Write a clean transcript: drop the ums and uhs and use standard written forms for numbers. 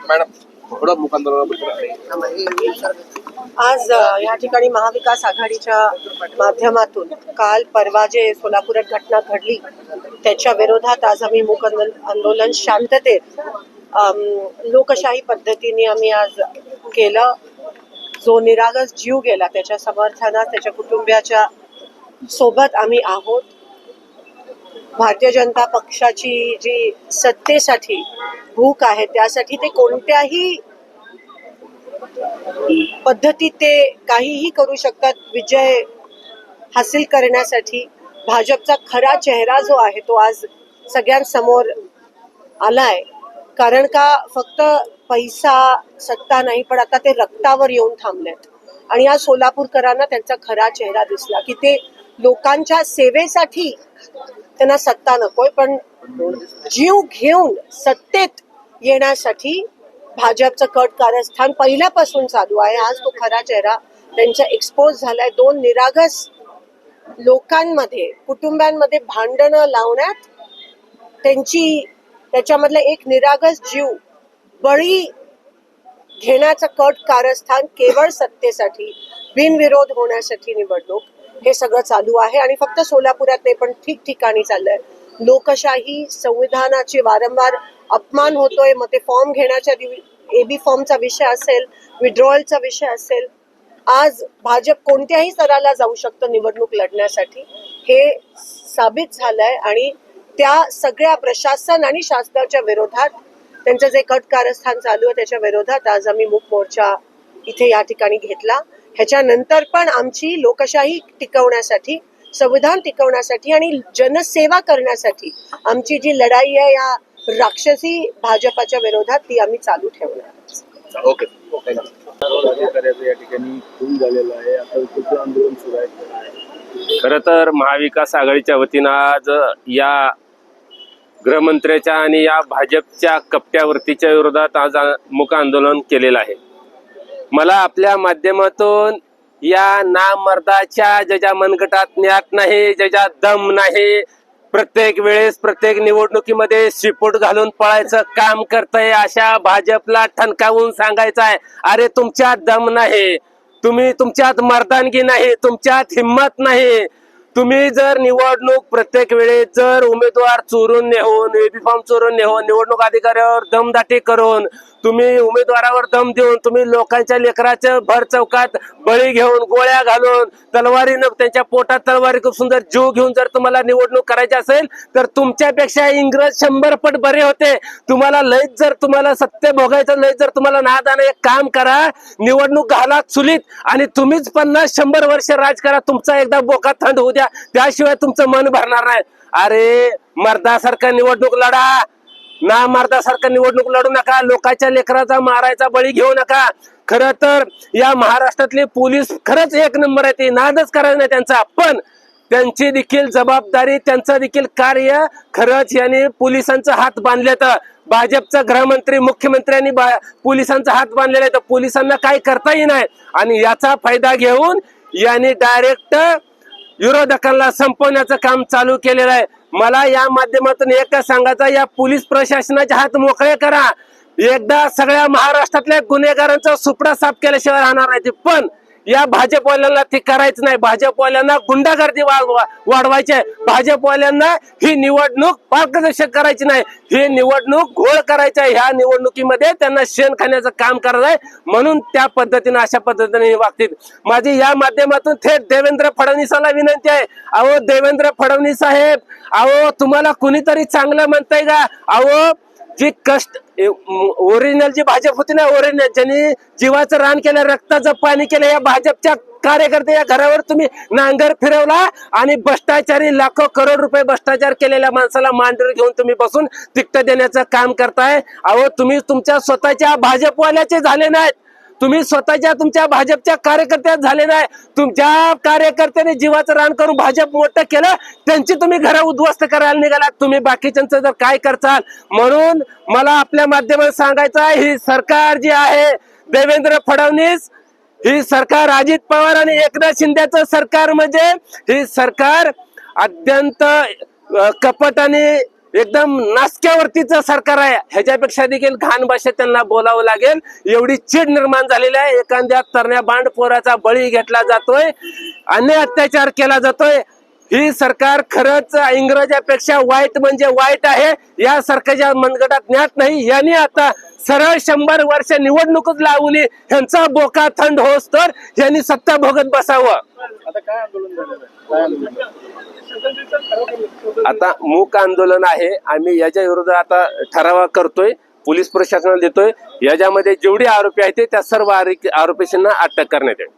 Madam थोडं मुखांदोलनाबद्दल आज या ठिकाणी महाविकास आघाडीच्या माध्यमातून काल परवा जे सोलापुरात घटना घडली त्याच्या विरोधात आज आम्ही मूक आंदोलन शांततेत लोकशाही पद्धतीने आम्ही आज केलं. जो निरागस जीव गेला त्याच्या समर्थनात त्याच्या कुटुंबियाच्या सोबत आम्ही आहोत. भारतीय जनता पक्षाची जी सत्तेसाठी भूक आहे त्यासाठी ते कोणत्याही पद्धतीत ते काहीही करू शकतात. विजय हासिल करण्यासाठी भाजपचा खरा चेहरा जो आहे तो आज सगळ्यांसमोर आलाय. कारण का फक्त पैसा सत्ता नाही पण आता ते रक्तावर येऊन थांबलेत आणि आज सोलापूरकरांना त्यांचा खरा चेहरा दिसला की ते लोकांच्या सेवेसाठी त्यांना सत्ता नकोय पण जीव घेऊन सत्तेत येण्यासाठी भाजपचं कट कारस्थान पहिल्यापासून चालू आहे. आज तो खरा चेहरा त्यांचा एक्सपोज झालाय. दोन निरागस लोकांमध्ये कुटुंबांमध्ये भांडणं लावण्यात त्याच्यामधला एक निरागस जीव बळी घेण्याचं कट कारस्थान केवळ सत्तेसाठी बिनविरोध होण्यासाठी निवडणूक हे सगळं चालू आहे आणि फक्त सोलापुरात नाही पण ठिकठिकाणी चाललंय. लोकशाही संविधानाचे वारंवार अपमान होतोय. मग ते फॉर्म घेण्याच्या एबी फॉर्मचा विषय असेल, विड्रॉयलचा विषय असेल, आज भाजप कोणत्याही स्तराला जाऊ शकतं निवडणूक लढण्यासाठी हे साबित झालंय आणि त्या सगळ्या प्रशासन आणि शासनाच्या विरोधात त्यांचं जे कट कारस्थान चालू आहे त्याच्या विरोधात आज आम्ही मूक मोर्चा इथे या ठिकाणी घेतला. ह्याच्यानंतर पण आमची लोकशाही टिकवण्यासाठी, संविधान टिकवण्यासाठी आणि जनसेवा करण्यासाठी आमची जी लढाई आहे या राक्षसी भाजपाच्या विरोधात ती आम्ही चालू ठेवणार. ओके. या ठिकाणी खून झालेला आहे. आता उपोषण आंदोलन सुरू आहे. खरं तर महाविकास आघाडीच्या वतीनं आज या गृहमंत्र्याच्या आणि या भाजपच्या कपट्यावरतीच्या विरोधात आज मूक आंदोलन केलेलं आहे. मला आपल्या माध्यमातून या नामर्दाच्या ज्याच्या मनगटात न्यात नाही, ज्याच्या दम नाही, प्रत्येक वेळेस प्रत्येक निवडणुकीमध्ये शिपूट घालून पळायचं काम करतंय अशा भाजपला ठणकावून सांगायचं आहे, अरे तुमच्यात दम नाही, तुमच्यात मर्दानगी नाही, तुमच्यात हिम्मत नाही. तुम्ही जर निवडणूक प्रत्येक वेळेस जर उमेदवार चोरून नेऊन, एबी फॉर्म चोरून नेऊन, निवडणूक अधिकाऱ्यावर दमदाटी करून, तुम्ही उमेदवारावर दम देऊन, तुम्ही लोकांच्या लेकराच्या भर चौकात बळी घेऊन, गोळ्या घालून, तलवारीनं त्यांच्या पोटात तलवारी खूप सुंदर जीव घेऊन जर तुम्हाला निवडणूक करायची असेल तर तुमच्यापेक्षा इंग्रज 100 पट बरे होते. तुम्हाला लयच जर तुम्हाला सत्य भोगायचं लय जर तुम्हाला नादानं एक काम करा, निवडणूक घाला चुलीत आणि तुम्हीच 50-100 वर्ष राज करा. तुमचा एकदा बोका थंड होऊ द्या, त्याशिवाय तुमचं मन भरणार नाही. अरे मर्दासारखं निवडणूक लढा, ना मर्दासारखं निवडणूक लढू नका. लोकांच्या लेकराचा मारायचा बळी घेऊ नका. खरं तर या महाराष्ट्रातले पोलीस खरंच एक नंबर आहे, ते नादच करायचं नाही त्यांचा, पण त्यांची देखील जबाबदारी, त्यांचं देखील कार्य खरंच यांनी पोलिसांचा हात बांधले. तर भाजपचा गृहमंत्री मुख्यमंत्र्यांनी पोलिसांचा हात बांधलेला आहे तर पोलिसांना काही करताही नाही आणि याचा फायदा घेऊन यांनी डायरेक्ट विरोधकांना संपवण्याचं काम चालू केलेलं आहे. मला या माध्यमातून एकच सांगायचं, या पोलीस प्रशासनाचे हात मोकळे करा. एकदा सगळ्या महाराष्ट्रातल्या गुन्हेगारांचा सुपडा साफ केल्याशिवाय राहणार नाही. पण या भाजपवाल्यांना ते करायचं नाही. भाजपवाल्यांना गुंडागर्दी वाढवायची आहे. भाजपवाल्यांना ही निवडणूक पारदर्शक करायची नाही, ही निवडणूक घोळ करायची आहे. ह्या निवडणुकीमध्ये त्यांना शेण खाण्याचं काम करायचं आहे, म्हणून त्या पद्धतीने अशा पद्धतीने हे वागतील. माझी या माध्यमातून थेट देवेंद्र फडणवीसाला विनंती आहे, अहो देवेंद्र फडणवीस साहेब, अहो तुम्हाला कुणीतरी चांगलं म्हणताय का? अहो जी कष्ट ओरिजिनल जी भाजप होती ना, ओरिजिनल ज्यांनी जीवाचं रान केलं, रक्ताचं पाणी केलं, या भाजपच्या कार्यकर्ते या घरावर तुम्ही नांगर फिरवला आणि भ्रष्टाचारी लाखो करोड रुपये भ्रष्टाचार केलेल्या माणसाला मांडीवर घेऊन तुम्ही बसून तिकीट देण्याचं काम करताय. अहो तुम्ही तुमच्या स्वतःच्या भाजपवाल्याचे झाले नाहीत, तुम्ही स्वतःच्या तुमच्या भाजपच्या कार्यकर्त्यात झाले नाही. तुमच्या कार्यकर्त्याने जीवाचं रान करून भाजप मोठं केलं, त्यांची तुम्ही घरं उद्ध्वस्त करायला निघालात. तुम्ही बाकीच्यांचं जर काय करताल. म्हणून मला आपल्या माध्यमातून सांगायचं आहे, ही सरकार जी आहे देवेंद्र फडणवीस, ही सरकार अजित पवार आणि एकनाथ शिंदेचं सरकार म्हणजे ही सरकार अत्यंत कपट आणि एकदम नासक्यावरतीच सरकार आहे, ह्याच्यापेक्षा देखील घाण भाषेत त्यांना बोलावं लागेल. एवढी चीड निर्माण झालेली आहे. एखाद्या तरण्या बांड पोराचा बळी घेतला जातोय, अन्याय अत्याचार केला जातोय. ही सरकार खरंच इंग्रजापेक्षा वाईट म्हणजे वाईट आहे. या सरकारच्या मनगटात ज्ञात नाही. यांनी आता सरळ 100 वर्ष निवडणूकच लावली, ह्यांचा बोका थंड होस तर यांनी सत्ता भोगत बसावं. आता काय आंदोलन झालेलं आहे? काय आंदोलन? आता मूक आंदोलन आहे. आम्ही याच्या विरोधात आता ठराव करतोय, पोलीस प्रशासनाला देतोय. याच्यामध्ये जेवढे आरोपी आहेत त्या सर्व आरोपींना अटक करण्यात येईल.